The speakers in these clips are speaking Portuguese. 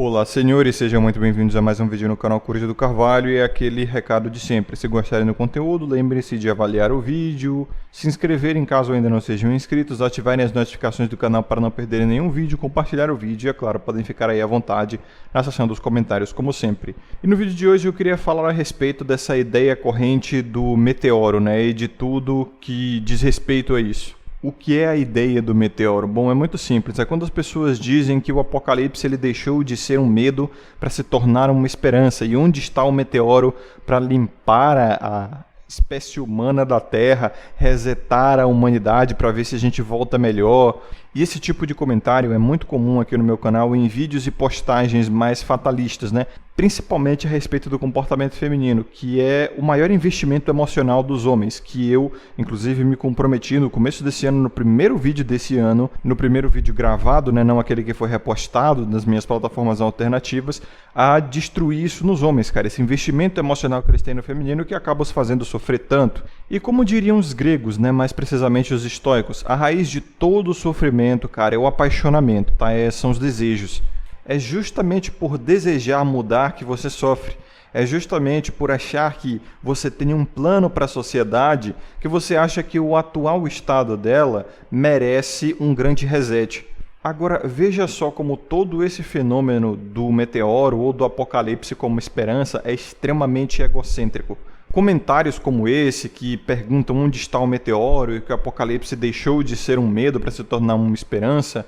Olá, senhores, sejam muito bem-vindos a mais um vídeo no canal Coruja do Carvalho. E é aquele recado de sempre: se gostarem do conteúdo, lembrem-se de avaliar o vídeo, se inscreverem caso ainda não sejam inscritos, ativarem as notificações do canal para não perderem nenhum vídeo, compartilhar o vídeo e, é claro, podem ficar aí à vontade na seção dos comentários, como sempre. E no vídeo de hoje eu queria falar a respeito dessa ideia corrente do meteoro, né, e de tudo que diz respeito a isso. O que é a ideia do meteoro? Bom, é muito simples. É quando as pessoas dizem que o apocalipse ele deixou de ser um medo para se tornar uma esperança. E onde está o meteoro para limpar a espécie humana da Terra, resetar a humanidade para ver se a gente volta melhor? E esse tipo de comentário é muito comum aqui no meu canal em vídeos e postagens mais fatalistas, né? Principalmente a respeito do comportamento feminino, que é o maior investimento emocional dos homens, que eu, inclusive, me comprometi no começo desse ano, no primeiro vídeo desse ano, no primeiro vídeo gravado, né, não aquele que foi repostado nas minhas plataformas alternativas, a destruir isso nos homens, cara, esse investimento emocional que eles têm no feminino que acaba os fazendo sofrer tanto. E como diriam os gregos, né, mais precisamente os estoicos, a raiz de todo o sofrimento, cara, é o apaixonamento, tá? São os desejos. É justamente por desejar mudar que você sofre. É justamente por achar que você tem um plano para a sociedade que você acha que o atual estado dela merece um grande reset. Agora, veja só como todo esse fenômeno do meteoro ou do apocalipse como esperança é extremamente egocêntrico. Comentários como esse, que perguntam onde está o meteoro e que o apocalipse deixou de ser um medo para se tornar uma esperança,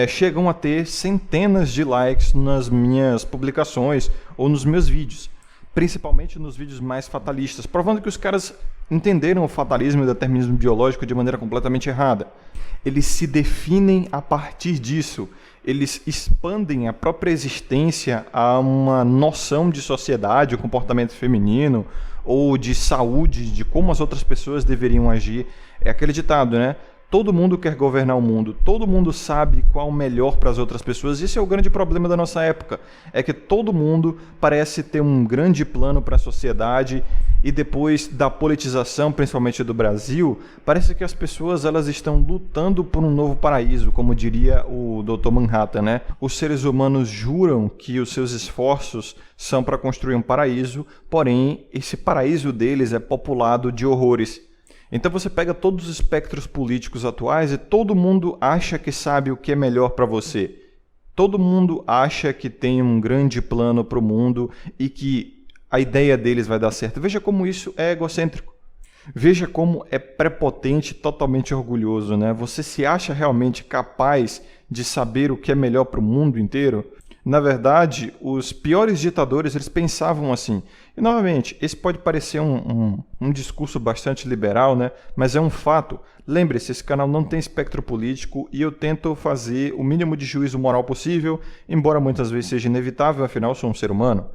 chegam a ter centenas de likes nas minhas publicações ou nos meus vídeos, principalmente nos vídeos mais fatalistas, provando que os caras entenderam o fatalismo e o determinismo biológico de maneira completamente errada. Eles se definem a partir disso, eles expandem a própria existência a uma noção de sociedade, o comportamento feminino, ou de saúde, de como as outras pessoas deveriam agir. É aquele ditado, né? Todo mundo quer governar o mundo, todo mundo sabe qual é o melhor para as outras pessoas. Esse é o grande problema da nossa época, é que todo mundo parece ter um grande plano para a sociedade e depois da politização, principalmente do Brasil, parece que as pessoas elas estão lutando por um novo paraíso, como diria o Dr. Manhattan, né? Os seres humanos juram que os seus esforços são para construir um paraíso, porém esse paraíso deles é populado de horrores. Então você pega todos os espectros políticos atuais e todo mundo acha que sabe o que é melhor para você. Todo mundo acha que tem um grande plano para o mundo e que a ideia deles vai dar certo. Veja como isso é egocêntrico. Veja como é prepotente e totalmente orgulhoso, né? Você se acha realmente capaz de saber o que é melhor para o mundo inteiro? Na verdade, os piores ditadores eles pensavam assim. E, novamente, esse pode parecer um discurso bastante liberal, né? Mas é um fato. Lembre-se, esse canal não tem espectro político e eu tento fazer o mínimo de juízo moral possível, embora muitas vezes seja inevitável, afinal eu sou um ser humano.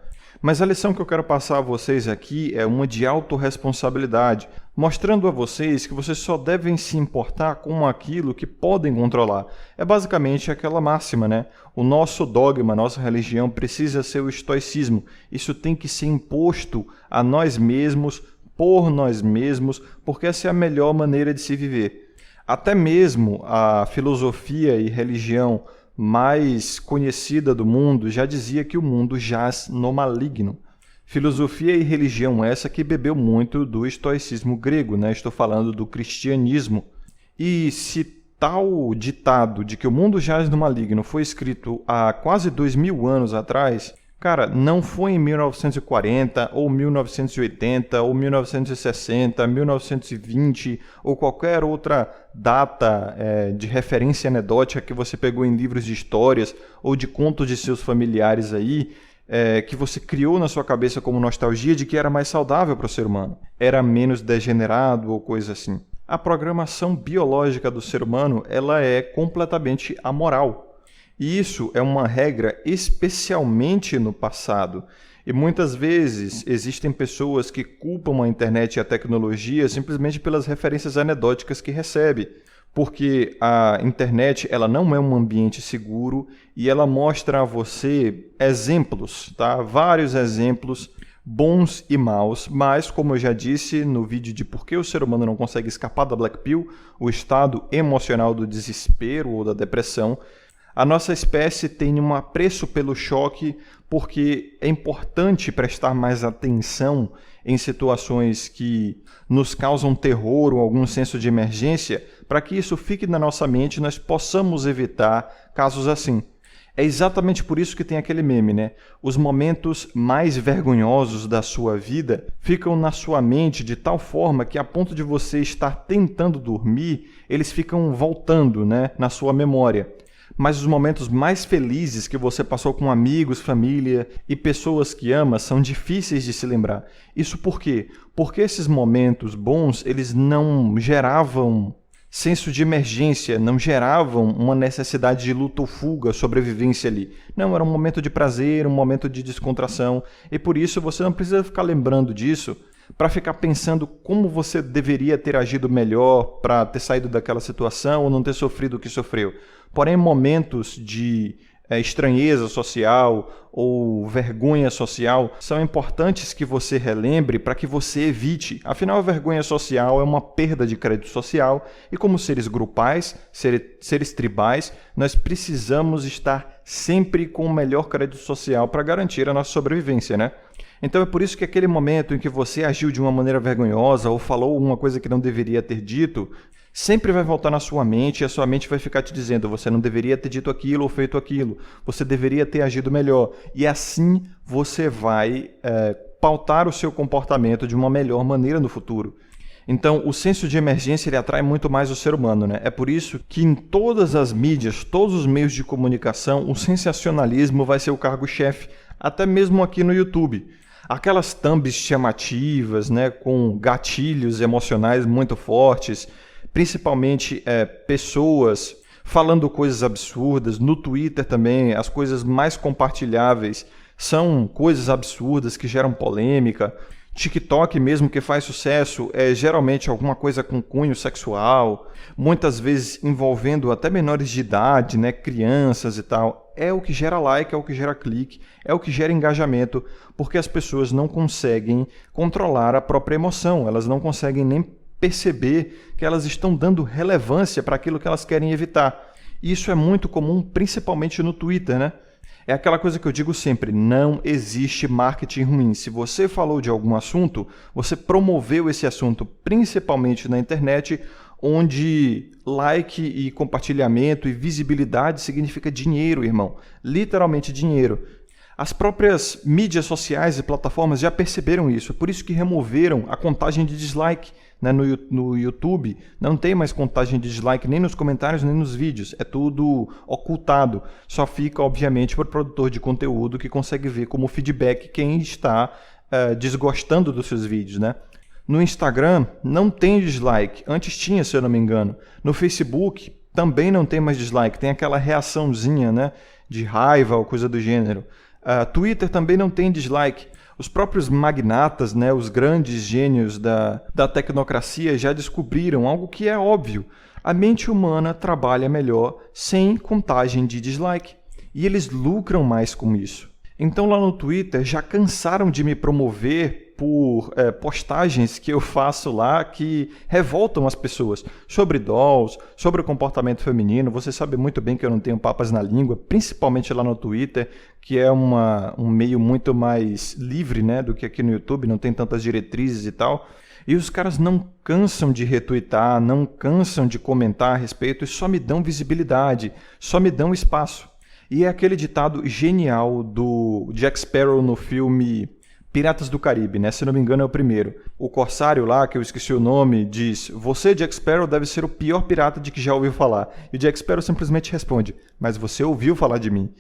Mas a lição que eu quero passar a vocês aqui é uma de autorresponsabilidade, mostrando a vocês que vocês só devem se importar com aquilo que podem controlar. É basicamente aquela máxima, né? O nosso dogma, a nossa religião precisa ser o estoicismo. Isso tem que ser imposto a nós mesmos, por nós mesmos, porque essa é a melhor maneira de se viver. Até mesmo a filosofia e religião mais conhecida do mundo já dizia que o mundo jaz no maligno. Filosofia e religião essa que bebeu muito do estoicismo grego, né? Estou falando do cristianismo. E se tal ditado de que o mundo jaz no maligno foi escrito há quase 2000 anos atrás, cara, não foi em 1940, ou 1980, ou 1960, 1920, ou qualquer outra data de referência anedótica que você pegou em livros de histórias ou de contos de seus familiares aí, que você criou na sua cabeça como nostalgia de que era mais saudável para o ser humano, era menos degenerado ou coisa assim. A programação biológica do ser humano ela é completamente amoral. E isso é uma regra especialmente no passado. E muitas vezes existem pessoas que culpam a internet e a tecnologia simplesmente pelas referências anedóticas que recebe. Porque a internet ela não é um ambiente seguro e ela mostra a você exemplos, tá? Vários exemplos bons e maus, mas como eu já disse no vídeo de por que o ser humano não consegue escapar da Black Pill, o estado emocional do desespero ou da depressão, A nossa espécie tem um apreço pelo choque porque é importante prestar mais atenção em situações que nos causam terror ou algum senso de emergência, para que isso fique na nossa mente e nós possamos evitar casos assim. É exatamente por isso que tem aquele meme, né? Os momentos mais vergonhosos da sua vida ficam na sua mente de tal forma que, a ponto de você estar tentando dormir, eles ficam voltando, né, na sua memória. Mas os momentos mais felizes que você passou com amigos, família e pessoas que ama são difíceis de se lembrar. Isso por quê? Porque esses momentos bons, eles não geravam senso de emergência, não geravam uma necessidade de luta ou fuga, sobrevivência ali. Não, era um momento de prazer, um momento de descontração, e por isso você não precisa ficar lembrando disso para ficar pensando como você deveria ter agido melhor para ter saído daquela situação ou não ter sofrido o que sofreu. Porém, momentos de estranheza social ou vergonha social são importantes que você relembre para que você evite. Afinal, a vergonha social é uma perda de crédito social e, como seres grupais, seres tribais, nós precisamos estar sempre com o melhor crédito social para garantir a nossa sobrevivência, né? Então é por isso que aquele momento em que você agiu de uma maneira vergonhosa ou falou uma coisa que não deveria ter dito, sempre vai voltar na sua mente e a sua mente vai ficar te dizendo: você não deveria ter dito aquilo ou feito aquilo, você deveria ter agido melhor. E assim você vai pautar o seu comportamento de uma melhor maneira no futuro. Então, o senso de emergência ele atrai muito mais o ser humano, né? É por isso que em todas as mídias, todos os meios de comunicação, o sensacionalismo vai ser o cargo-chefe, até mesmo aqui no YouTube. Aquelas thumbs chamativas, né, com gatilhos emocionais muito fortes, principalmente pessoas falando coisas absurdas. No Twitter também, as coisas mais compartilháveis são coisas absurdas que geram polêmica. TikTok mesmo, que faz sucesso, é geralmente alguma coisa com cunho sexual, muitas vezes envolvendo até menores de idade, né, crianças e tal. É o que gera like, é o que gera clique, é o que gera engajamento, porque as pessoas não conseguem controlar a própria emoção, elas não conseguem nem perceber que elas estão dando relevância para aquilo que elas querem evitar. E isso é muito comum, principalmente no Twitter, né? É aquela coisa que eu digo sempre: não existe marketing ruim. Se você falou de algum assunto, você promoveu esse assunto, principalmente na internet, onde like e compartilhamento e visibilidade significa dinheiro, irmão. Literalmente dinheiro. As próprias mídias sociais e plataformas já perceberam isso. É por isso que removeram a contagem de dislike, né, no YouTube. Não tem mais contagem de dislike nem nos comentários nem nos vídeos. É tudo ocultado. Só fica, obviamente, para o produtor de conteúdo que consegue ver como feedback quem está desgostando dos seus vídeos, né? No Instagram não tem dislike. Antes tinha, se eu não me engano. No Facebook também não tem mais dislike. Tem aquela reaçãozinha, né, de raiva ou coisa do gênero. Twitter também não tem dislike. Os próprios magnatas, né, os grandes gênios da tecnocracia já descobriram algo que é óbvio. A mente humana trabalha melhor sem contagem de dislike. E eles lucram mais com isso. Então lá no Twitter já cansaram de me promover por postagens que eu faço lá que revoltam as pessoas sobre dolls, sobre o comportamento feminino. Você sabe muito bem que eu não tenho papas na língua, principalmente lá no Twitter, que é um meio muito mais livre, né, do que aqui no YouTube, não tem tantas diretrizes e tal. E os caras não cansam de retweetar, não cansam de comentar a respeito e só me dão visibilidade, só me dão espaço. E é aquele ditado genial do Jack Sparrow no filme Piratas do Caribe, né? Se não me engano é o primeiro. O corsário lá, que eu esqueci o nome, diz: você, Jack Sparrow, deve ser o pior pirata de que já ouviu falar. E o Jack Sparrow simplesmente responde: mas você ouviu falar de mim.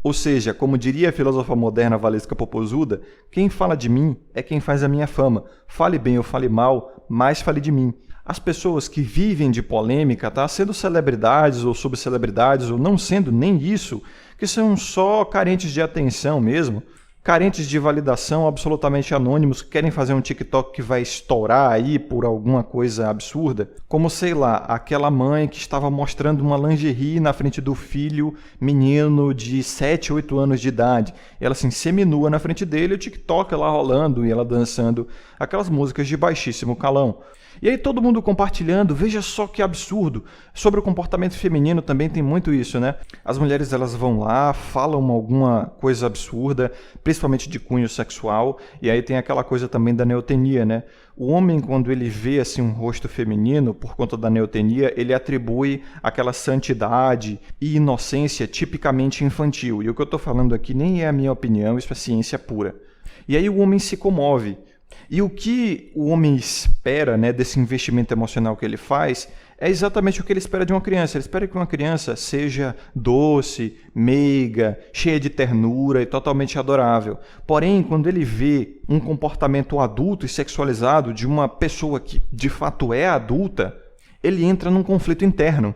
Ou seja, como diria a filósofa moderna Valesca Popozuda, quem fala de mim é quem faz a minha fama. Fale bem ou fale mal, mas fale de mim. As pessoas que vivem de polêmica, tá? Sendo celebridades ou subcelebridades, ou não sendo nem isso, que são só carentes de atenção mesmo, carentes de validação, absolutamente anônimos, que querem fazer um TikTok que vai estourar aí por alguma coisa absurda, como, sei lá, aquela mãe que estava mostrando uma lingerie na frente do filho menino de 7, 8 anos de idade. Ela assim, seminua na frente dele, o TikTok lá rolando e ela dançando aquelas músicas de baixíssimo calão. E aí todo mundo compartilhando, veja só que absurdo. Sobre o comportamento feminino também tem muito isso, né? As mulheres elas vão lá, falam alguma coisa absurda, principalmente de cunho sexual, e aí tem aquela coisa também da neotenia, né? O homem, quando ele vê assim um rosto feminino, por conta da neotenia, ele atribui aquela santidade e inocência tipicamente infantil. E o que eu estou falando aqui nem é a minha opinião, isso é ciência pura. E aí o homem se comove. E o que o homem espera, né, desse investimento emocional que ele faz é exatamente o que ele espera de uma criança. Ele espera que uma criança seja doce, meiga, cheia de ternura e totalmente adorável. Porém, quando ele vê um comportamento adulto e sexualizado de uma pessoa que de fato é adulta, ele entra num conflito interno.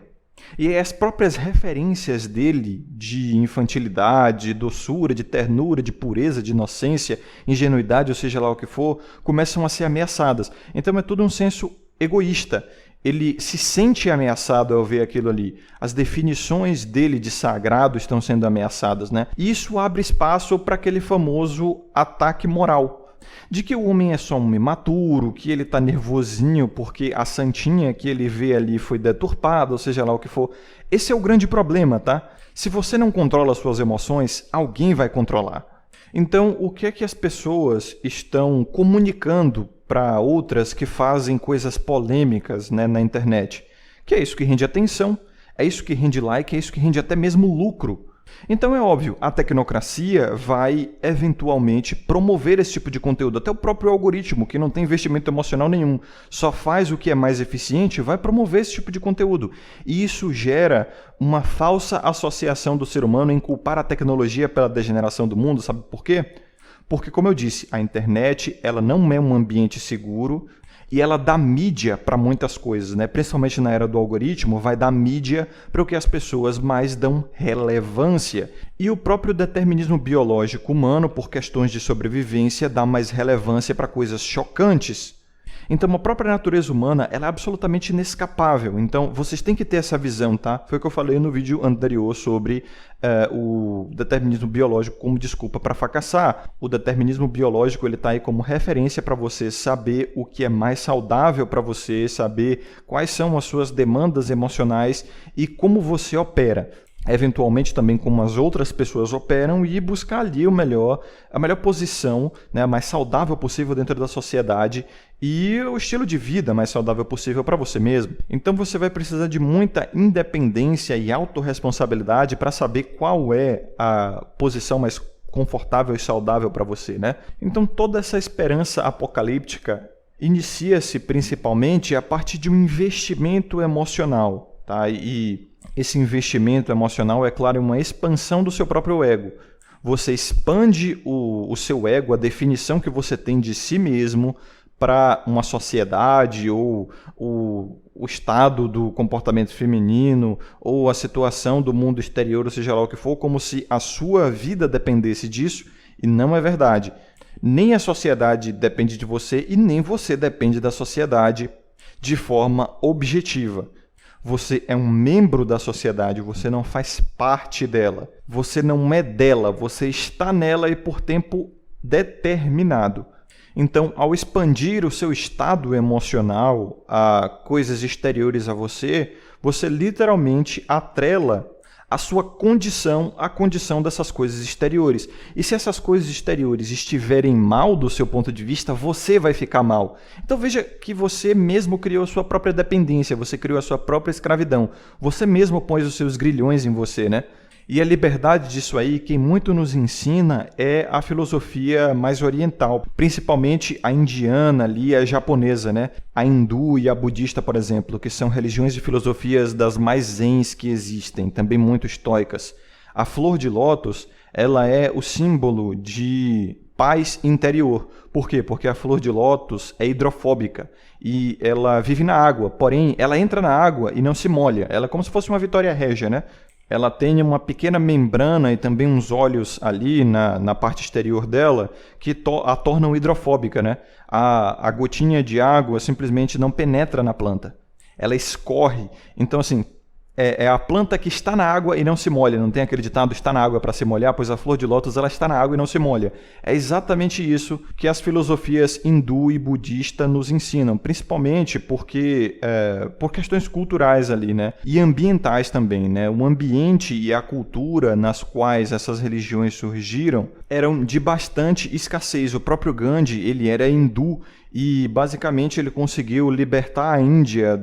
E as próprias referências dele de infantilidade, de doçura, de ternura, de pureza, de inocência, ingenuidade, ou seja lá o que for, começam a ser ameaçadas. Então é tudo um senso egoísta. Ele se sente ameaçado ao ver aquilo ali. As definições dele de sagrado estão sendo ameaçadas, né? E isso abre espaço para aquele famoso ataque moral. De que o homem é só um imaturo, que ele está nervosinho porque a santinha que ele vê ali foi deturpada, ou seja lá o que for. Esse é o grande problema, tá? Se você não controla suas emoções, alguém vai controlar. Então, o que é que as pessoas estão comunicando para outras que fazem coisas polêmicas, né, na internet? Que é isso que rende atenção, é isso que rende like, é isso que rende até mesmo lucro. Então é óbvio, a tecnocracia vai eventualmente promover esse tipo de conteúdo. Até o próprio algoritmo, que não tem investimento emocional nenhum, só faz o que é mais eficiente, vai promover esse tipo de conteúdo. E isso gera uma falsa associação do ser humano em culpar a tecnologia pela degeneração do mundo. Sabe por quê? Porque, como eu disse, a internet ela não é um ambiente seguro, e ela dá mídia para muitas coisas, né? Principalmente na era do algoritmo, vai dar mídia para o que as pessoas mais dão relevância. E o próprio determinismo biológico humano, por questões de sobrevivência, dá mais relevância para coisas chocantes. Então, a própria natureza humana ela é absolutamente inescapável. Então, vocês têm que ter essa visão, tá? Foi o que eu falei no vídeo anterior sobre o determinismo biológico como desculpa para fracassar. O determinismo biológico ele está aí como referência para você saber o que é mais saudável para você, saber quais são as suas demandas emocionais e como você opera. Eventualmente também como as outras pessoas operam e buscar ali a melhor posição, né, a mais saudável possível dentro da sociedade e o estilo de vida mais saudável possível para você mesmo. Então você vai precisar de muita independência e autorresponsabilidade para saber qual é a posição mais confortável e saudável para você, né? Então toda essa esperança apocalíptica inicia-se principalmente a partir de um investimento emocional, tá? E esse investimento emocional é, claro, uma expansão do seu próprio ego. Você expande o seu ego, a definição que você tem de si mesmo, para uma sociedade ou o estado do comportamento feminino ou a situação do mundo exterior, ou seja lá o que for, como se a sua vida dependesse disso, e não é verdade. Nem a sociedade depende de você e nem você depende da sociedade de forma objetiva. Você é um membro da sociedade, você não faz parte dela. Você não é dela, você está nela e por tempo determinado. Então, ao expandir o seu estado emocional a coisas exteriores a você, você literalmente atrela a sua condição à condição dessas coisas exteriores. E se essas coisas exteriores estiverem mal do seu ponto de vista, você vai ficar mal. Então veja que você mesmo criou a sua própria dependência, você criou a sua própria escravidão. Você mesmo pôs os seus grilhões em você, né? E a liberdade disso aí, quem muito nos ensina é a filosofia mais oriental, principalmente a indiana ali, a japonesa, né? A hindu e a budista, por exemplo, que são religiões e filosofias das mais zens que existem, também muito estoicas. A flor de lótus, ela é o símbolo de paz interior. Por quê? Porque a flor de lótus é hidrofóbica e ela vive na água, porém ela entra na água e não se molha. Ela é como se fosse uma Vitória Régia, né? Ela tem uma pequena membrana e também uns olhos ali na parte exterior dela que a tornam hidrofóbica, né? A gotinha de água simplesmente não penetra na planta. Ela escorre. Então, assim, É a planta que está na água e não se molha. Não tem aquele ditado, está na água para se molhar, pois a flor de lótus ela está na água e não se molha. É exatamente isso que as filosofias hindu e budista nos ensinam, principalmente porque por questões culturais ali, né? E ambientais também, né? O ambiente e a cultura nas quais essas religiões surgiram eram de bastante escassez. O próprio Gandhi, ele era hindu e basicamente ele conseguiu libertar a Índia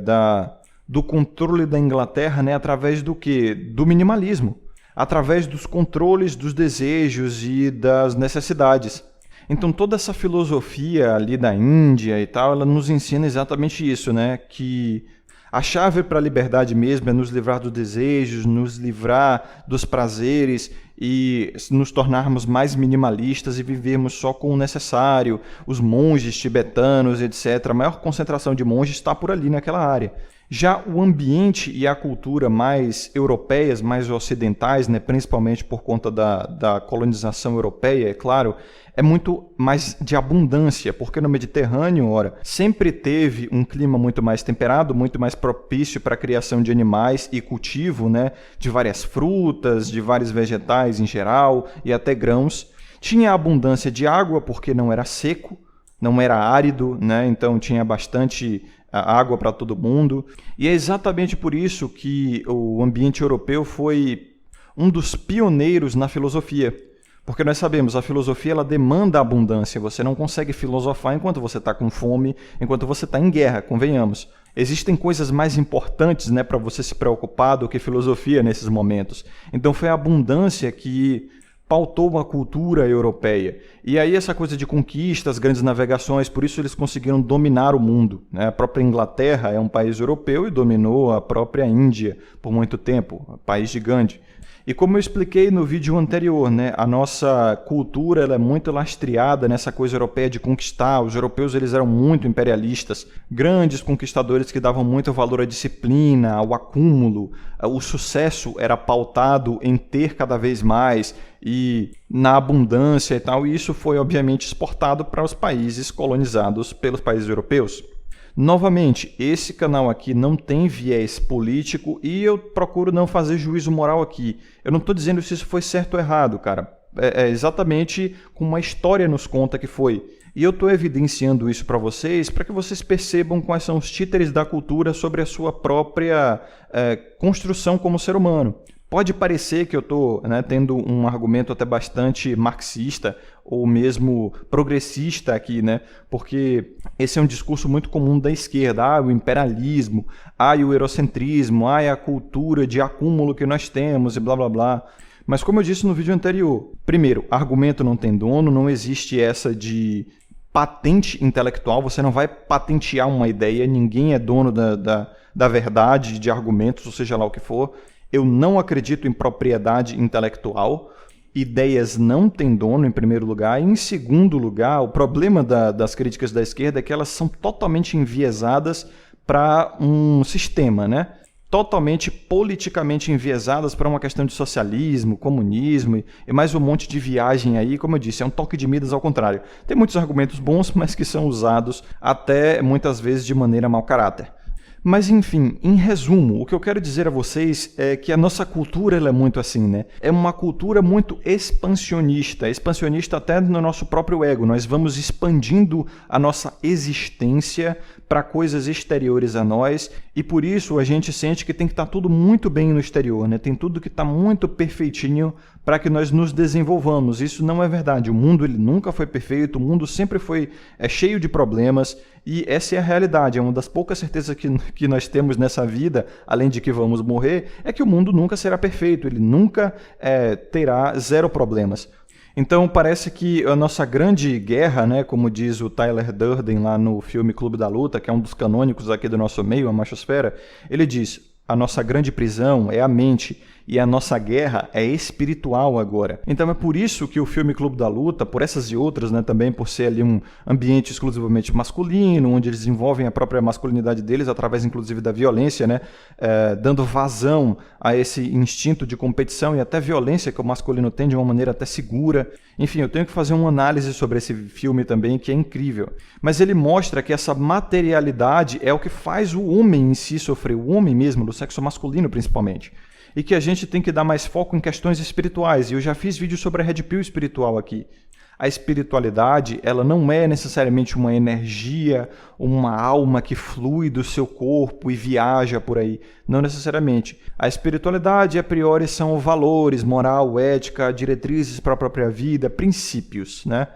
do controle da Inglaterra, né, através do quê? Do minimalismo, através dos controles dos desejos e das necessidades. Então toda essa filosofia ali da Índia e tal, ela nos ensina exatamente isso, né, que a chave para a liberdade mesmo é nos livrar dos desejos, nos livrar dos prazeres e nos tornarmos mais minimalistas e vivermos só com o necessário. Os monges tibetanos, etc., a maior concentração de monges está por ali naquela área. Já o ambiente e a cultura mais europeias, mais ocidentais, né, principalmente por conta da colonização europeia, é claro, é muito mais de abundância, porque no Mediterrâneo, ora, sempre teve um clima muito mais temperado, muito mais propício para a criação de animais e cultivo, né, de várias frutas, de vários vegetais em geral e até grãos. Tinha abundância de água, porque não era seco, não era árido, né, então tinha bastante água para todo mundo. E é exatamente por isso que o ambiente europeu foi um dos pioneiros na filosofia. Porque nós sabemos, a filosofia ela demanda abundância. Você não consegue filosofar enquanto você está com fome, enquanto você está em guerra, convenhamos. Existem coisas mais importantes, né, para você se preocupar do que filosofia nesses momentos. Então foi a abundância que pautou a cultura europeia. E aí essa coisa de conquistas, grandes navegações, por isso eles conseguiram dominar o mundo, né? A própria Inglaterra é um país europeu e dominou a própria Índia por muito tempo, país gigante. E como eu expliquei no vídeo anterior, né, a nossa cultura ela é muito lastreada nessa coisa europeia de conquistar. Os europeus eles eram muito imperialistas, grandes conquistadores que davam muito valor à disciplina, ao acúmulo. O sucesso era pautado em ter cada vez mais e na abundância e tal. E isso foi obviamente exportado para os países colonizados pelos países europeus. Novamente, esse canal aqui não tem viés político e eu procuro não fazer juízo moral aqui. Eu não estou dizendo se isso foi certo ou errado, cara. É exatamente como a história nos conta que foi. E eu estou evidenciando isso para vocês para que vocês percebam quais são os títeres da cultura sobre a sua própria construção como ser humano. Pode parecer que eu estou tendo um argumento até bastante marxista ou mesmo progressista aqui, né? Porque esse é um discurso muito comum da esquerda. O imperialismo, o eurocentrismo, a cultura de acúmulo que nós temos e blá blá blá. Mas como eu disse no vídeo anterior, primeiro, argumento não tem dono, não existe essa de patente intelectual, você não vai patentear uma ideia, ninguém é dono da verdade, de argumentos, ou seja lá o que for. Eu não acredito em propriedade intelectual. Ideias não têm dono, em primeiro lugar. E, em segundo lugar, o problema das críticas da esquerda é que elas são totalmente enviesadas para um sistema, né? Totalmente politicamente enviesadas para uma questão de socialismo, comunismo e mais um monte de viagem aí. Como eu disse, é um toque de Midas ao contrário. Tem muitos argumentos bons, mas que são usados até muitas vezes de maneira mau caráter. Mas enfim, em resumo, o que eu quero dizer a vocês é que a nossa cultura ela é muito assim, né? É uma cultura muito expansionista até no nosso próprio ego. Nós vamos expandindo a nossa existência para coisas exteriores a nós e por isso a gente sente que tem que estar tudo muito bem no exterior, né? Tem tudo que está muito perfeitinho para que nós nos desenvolvamos. Isso não é verdade. O mundo ele nunca foi perfeito, o mundo sempre foi cheio de problemas. E essa é a realidade, é uma das poucas certezas que nós temos nessa vida, além de que vamos morrer, é que o mundo nunca será perfeito, ele nunca terá zero problemas. Então parece que a nossa grande guerra, né, como diz o Tyler Durden lá no filme Clube da Luta, que é um dos canônicos aqui do nosso meio, a machosfera, ele diz: a nossa grande prisão é a mente, E a nossa guerra é espiritual agora. Então é por isso que o filme Clube da Luta, por essas e outras, né, também por ser ali um ambiente exclusivamente masculino, onde eles desenvolvem a própria masculinidade deles através inclusive da violência, né, dando vazão a esse instinto de competição e até violência que o masculino tem de uma maneira até segura. Enfim, eu tenho que fazer uma análise sobre esse filme também, que é incrível. Mas ele mostra que essa materialidade é o que faz o homem em si sofrer, o homem mesmo, do sexo masculino principalmente. E que a gente tem que dar mais foco em questões espirituais. E eu já fiz vídeo sobre a Red Pill espiritual aqui. A espiritualidade, ela não é necessariamente uma energia, uma alma que flui do seu corpo e viaja por aí. Não necessariamente. A espiritualidade, a priori, são valores, moral, ética, diretrizes para a própria vida, princípios, né?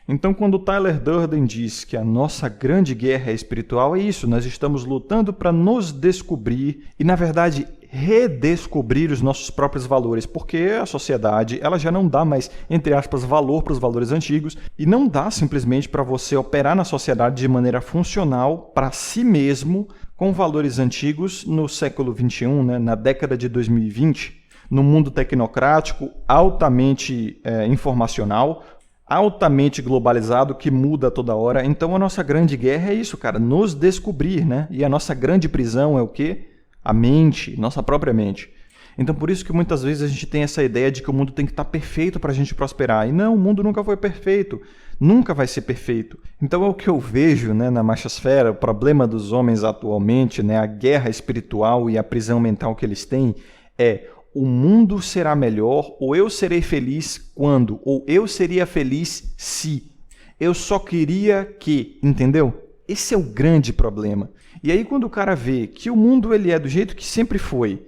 Então, quando Tyler Durden diz que a nossa grande guerra é espiritual, é isso, nós estamos lutando para nos descobrir e, na verdade, redescobrir os nossos próprios valores, porque a sociedade ela já não dá mais, entre aspas, valor para os valores antigos e não dá simplesmente para você operar na sociedade de maneira funcional para si mesmo com valores antigos no século XXI, né, na década de 2020, no mundo tecnocrático, altamente informacional, altamente globalizado, que muda toda hora. Então a nossa grande guerra é isso, cara, nos descobrir, né? E a nossa grande prisão é o quê? A mente, nossa própria mente. Então por isso que muitas vezes a gente tem essa ideia de que o mundo tem que estar perfeito para a gente prosperar. E não, o mundo nunca foi perfeito, nunca vai ser perfeito. Então é o que eu vejo, né, na machosfera, o problema dos homens atualmente, né, a guerra espiritual e a prisão mental que eles têm é: o mundo será melhor, ou eu serei feliz quando, ou eu seria feliz se. Eu só queria que, entendeu? Esse é o grande problema. E aí quando o cara vê que o mundo ele é do jeito que sempre foi,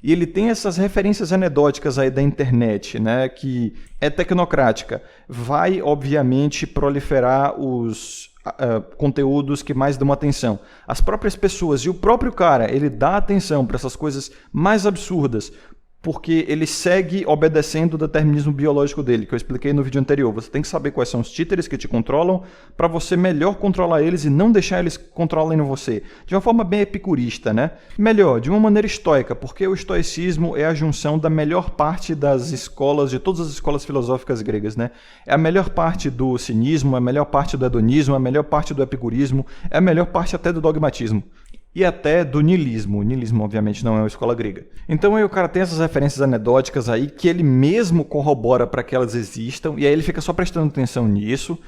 e ele tem essas referências anedóticas aí da internet, né, que é tecnocrática, vai obviamente proliferar os conteúdos que mais dão atenção. As próprias pessoas e o próprio cara, ele dá atenção para essas coisas mais absurdas, porque ele segue obedecendo o determinismo biológico dele, que eu expliquei no vídeo anterior. Você tem que saber quais são os títeres que te controlam para você melhor controlar eles e não deixar eles controlarem você. De uma forma bem epicurista, né? Melhor, de uma maneira estoica, porque o estoicismo é a junção da melhor parte das escolas, de todas as escolas filosóficas gregas, né? É a melhor parte do cinismo, a melhor parte do hedonismo, a melhor parte do epicurismo, é a melhor parte até do dogmatismo. E até do niilismo. O niilismo, obviamente, não é uma escola grega. Então aí o cara tem essas referências anedóticas aí que ele mesmo corrobora para que elas existam, e aí ele fica só prestando atenção nisso.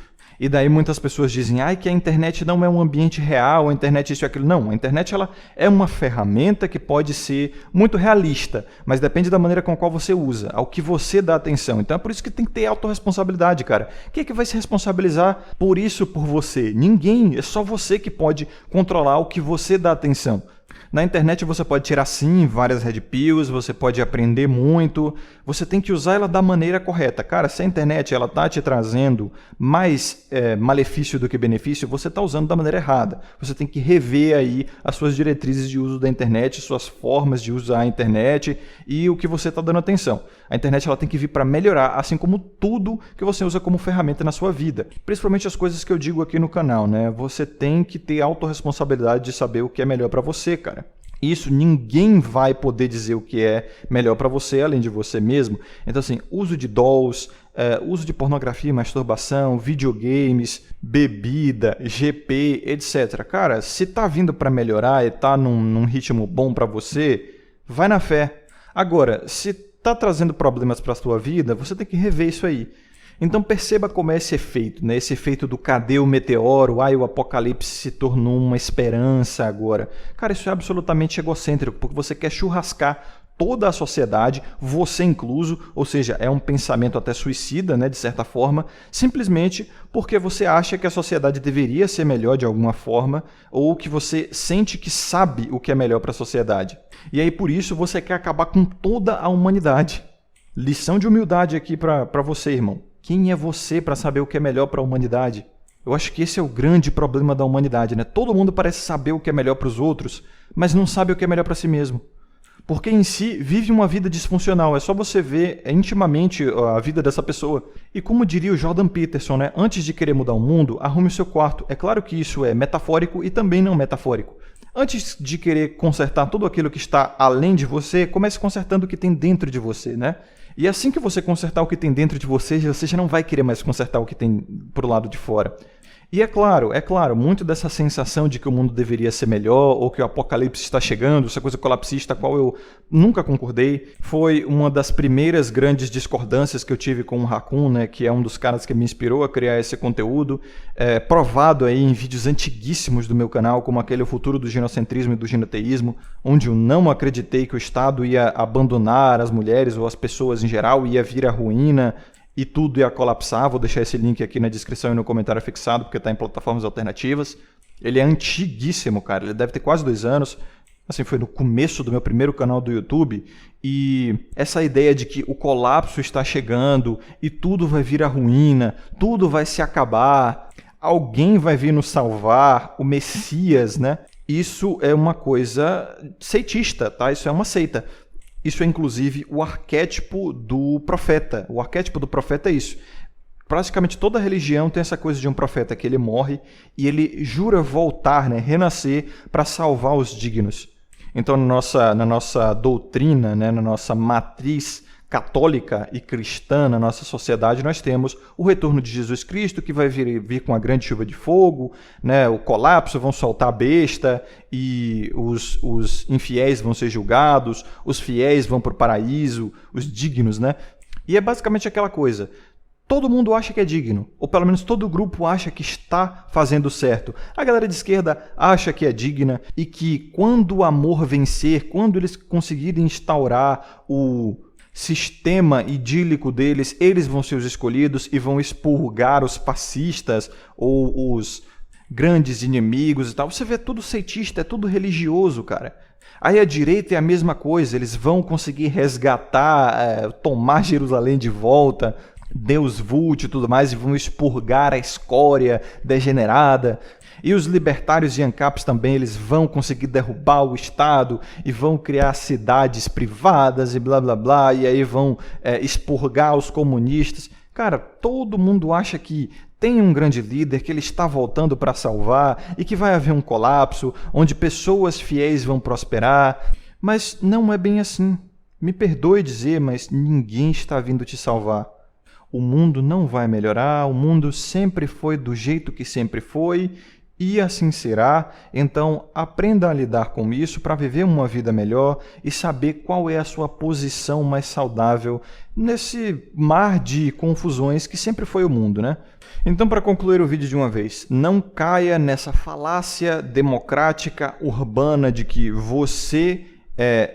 E daí muitas pessoas dizem que a internet não é um ambiente real, a internet isso e aquilo. Não, a internet ela é uma ferramenta que pode ser muito realista, mas depende da maneira com a qual você usa, ao que você dá atenção. Então é por isso que tem que ter autorresponsabilidade, cara. Quem é que vai se responsabilizar por isso por você? Ninguém, é só você que pode controlar o que você dá atenção. Na internet você pode tirar sim várias red pills, você pode aprender muito, você tem que usar ela da maneira correta. Cara, se a internet ela tá te trazendo mais malefício do que benefício, você está usando da maneira errada. Você tem que rever aí as suas diretrizes de uso da internet, suas formas de usar a internet e o que você está dando atenção. A internet ela tem que vir para melhorar, assim como tudo que você usa como ferramenta na sua vida. Principalmente as coisas que eu digo aqui no canal, né? Você tem que ter autorresponsabilidade de saber o que é melhor para você, cara. Isso ninguém vai poder dizer o que é melhor para você, além de você mesmo. Então assim, uso de dolls, uso de pornografia, masturbação, videogames, bebida, GP, etc. Cara, se tá vindo para melhorar e tá num ritmo bom para você, vai na fé. Agora, se tá trazendo problemas para a sua vida, você tem que rever isso aí. Então perceba como é esse efeito, né? Esse efeito do cadê o meteoro, o apocalipse se tornou uma esperança agora. Cara, isso é absolutamente egocêntrico, porque você quer churrascar toda a sociedade, você incluso, ou seja, é um pensamento até suicida, né, de certa forma, simplesmente porque você acha que a sociedade deveria ser melhor de alguma forma, ou que você sente que sabe o que é melhor para a sociedade. E aí por isso você quer acabar com toda a humanidade. Lição de humildade aqui para você, irmão. Quem é você para saber o que é melhor para a humanidade? Eu acho que esse é o grande problema da humanidade, né? Todo mundo parece saber o que é melhor para os outros, mas não sabe o que é melhor para si mesmo. Porque em si vive uma vida disfuncional, é só você ver intimamente a vida dessa pessoa. E como diria o Jordan Peterson, né? Antes de querer mudar o mundo, arrume o seu quarto. É claro que isso é metafórico e também não metafórico. Antes de querer consertar tudo aquilo que está além de você, comece consertando o que tem dentro de você, né? E assim que você consertar o que tem dentro de você já não vai querer mais consertar o que tem pro lado de fora. E é claro, muito dessa sensação de que o mundo deveria ser melhor, ou que o apocalipse está chegando, essa coisa colapsista, a qual eu nunca concordei, foi uma das primeiras grandes discordâncias que eu tive com o Raccoon, né, que é um dos caras que me inspirou a criar esse conteúdo, provado aí em vídeos antiguíssimos do meu canal, como aquele O Futuro do Ginocentrismo e do Ginoteísmo, onde eu não acreditei que o Estado ia abandonar as mulheres ou as pessoas em geral, ia vir à ruína, e tudo ia colapsar. Vou deixar esse link aqui na descrição e no comentário fixado, porque está em plataformas alternativas. Ele é antiguíssimo, cara. Ele deve ter quase 2 anos. Assim, foi no começo do meu primeiro canal do YouTube. E essa ideia de que o colapso está chegando e tudo vai vir à ruína, tudo vai se acabar, alguém vai vir nos salvar, o Messias, né? Isso é uma coisa seitista, tá? Isso é uma seita. Isso é, inclusive, o arquétipo do profeta. O arquétipo do profeta é isso. Praticamente toda religião tem essa coisa de um profeta, que ele morre e ele jura voltar, né, renascer para salvar os dignos. Então, na nossa doutrina, né, na nossa matriz católica e cristã, na nossa sociedade, nós temos o retorno de Jesus Cristo, que vai vir com a grande chuva de fogo, né, o colapso, vão soltar a besta e os infiéis vão ser julgados, os fiéis vão para o paraíso, os dignos, né? E é basicamente aquela coisa. Todo mundo acha que é digno, ou pelo menos todo grupo acha que está fazendo certo. A galera de esquerda acha que é digna e que quando o amor vencer, quando eles conseguirem instaurar o sistema idílico deles, eles vão ser os escolhidos e vão expurgar os fascistas ou os grandes inimigos e tal. Você vê tudo seitista, é tudo religioso, cara. Aí a direita é a mesma coisa, eles vão conseguir resgatar, tomar Jerusalém de volta, Deus vult e tudo mais, e vão expurgar a escória degenerada. E os libertários e ANCAPs também, eles vão conseguir derrubar o Estado e vão criar cidades privadas e blá blá blá, e aí vão expurgar os comunistas. Cara, todo mundo acha que tem um grande líder, que ele está voltando para salvar e que vai haver um colapso, onde pessoas fiéis vão prosperar, mas não é bem assim. Me perdoe dizer, mas ninguém está vindo te salvar. O mundo não vai melhorar, o mundo sempre foi do jeito que sempre foi, e assim será. Então aprenda a lidar com isso para viver uma vida melhor e saber qual é a sua posição mais saudável nesse mar de confusões que sempre foi o mundo, né? Então, para concluir o vídeo de uma vez, não caia nessa falácia democrática urbana de que você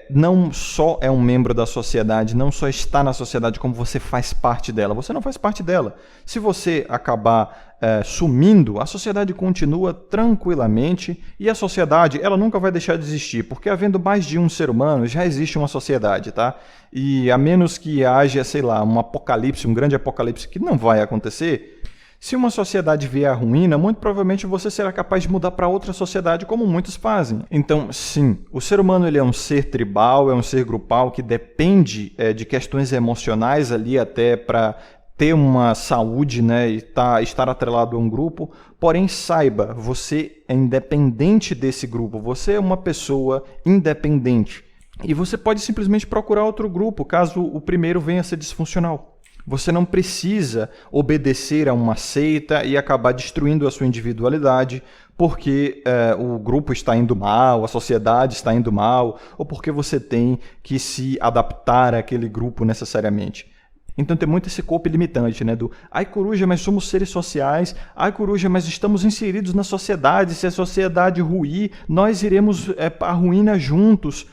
não só é um membro da sociedade, não só está na sociedade, como você faz parte dela. Você não faz parte dela. Se você acabar sumindo, a sociedade continua tranquilamente e a sociedade ela nunca vai deixar de existir, porque havendo mais de um ser humano, já existe uma sociedade, tá? E a menos que haja, sei lá, um apocalipse, um grande apocalipse, que não vai acontecer, se uma sociedade vier à ruína, muito provavelmente você será capaz de mudar para outra sociedade, como muitos fazem. Então, sim, o ser humano ele é um ser tribal, é um ser grupal que depende de questões emocionais ali até para ter uma saúde, né, e estar atrelado a um grupo. Porém, saiba, você é independente desse grupo, você é uma pessoa independente. E você pode simplesmente procurar outro grupo, caso o primeiro venha a ser disfuncional. Você não precisa obedecer a uma seita e acabar destruindo a sua individualidade porque o grupo está indo mal, a sociedade está indo mal, ou porque você tem que se adaptar àquele grupo necessariamente. Então tem muito esse corpo limitante, né? Ai coruja, mas somos seres sociais, ai coruja, mas estamos inseridos na sociedade, se a sociedade ruir, nós iremos à ruína juntos.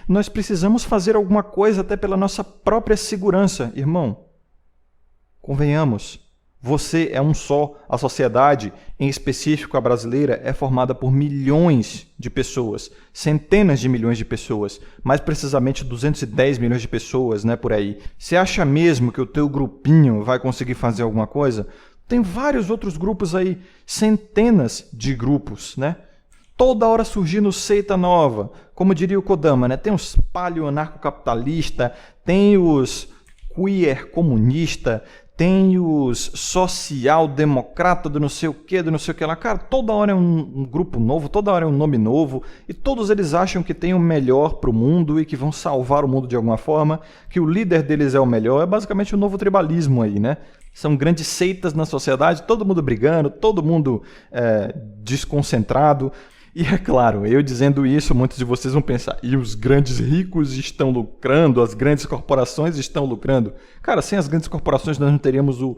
Nós precisamos fazer alguma coisa até pela nossa própria segurança, irmão. Convenhamos, você é um só. A sociedade, em específico a brasileira, é formada por milhões de pessoas, centenas de milhões de pessoas, mais precisamente 210 milhões de pessoas, né, por aí. Você acha mesmo que o teu grupinho vai conseguir fazer alguma coisa? Tem vários outros grupos aí, centenas de grupos, né? Toda hora surgindo seita nova, como diria o Kodama, né? Tem os paleo-anarcocapitalista, tem os queer comunista, tem os social-democrata do não sei o que lá. Cara, toda hora é um grupo novo, toda hora é um nome novo, e todos eles acham que tem o melhor pro mundo e que vão salvar o mundo de alguma forma, que o líder deles é o melhor. É basicamente o novo tribalismo aí, né? São grandes seitas na sociedade, todo mundo brigando, todo mundo desconcentrado. E é claro, eu dizendo isso, muitos de vocês vão pensar, e os grandes ricos estão lucrando, as grandes corporações estão lucrando. Cara, sem as grandes corporações nós não teríamos o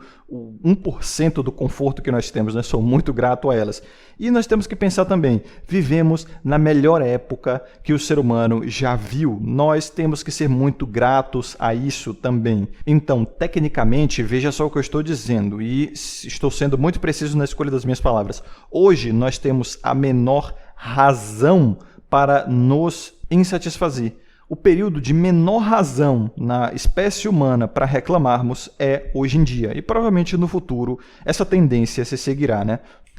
1% do conforto que nós temos, né? Sou muito grato a elas. E nós temos que pensar também, vivemos na melhor época que o ser humano já viu. Nós temos que ser muito gratos a isso também. Então, tecnicamente, veja só o que eu estou dizendo, e estou sendo muito preciso na escolha das minhas palavras. Hoje nós temos a menor razão para nos insatisfazer. O período de menor razão na espécie humana para reclamarmos é hoje em dia. E provavelmente no futuro essa tendência se seguirá, né?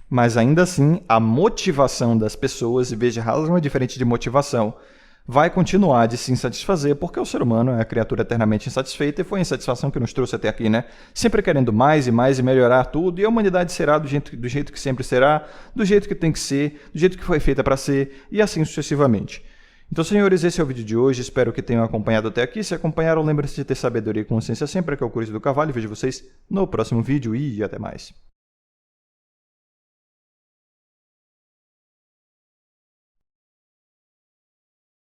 Mas ainda assim, a motivação das pessoas, e veja, razão é diferente de motivação, vai continuar de se insatisfazer, porque o ser humano é a criatura eternamente insatisfeita e foi a insatisfação que nos trouxe até aqui, né? Sempre querendo mais e mais e melhorar tudo, e a humanidade será do jeito que sempre será, do jeito que tem que ser, do jeito que foi feita para ser, e assim sucessivamente. Então, senhores, esse é o vídeo de hoje, espero que tenham acompanhado até aqui. Se acompanharam, lembre-se de ter sabedoria e consciência sempre, que é o Curso do Carvalho. Vejo vocês no próximo vídeo e até mais.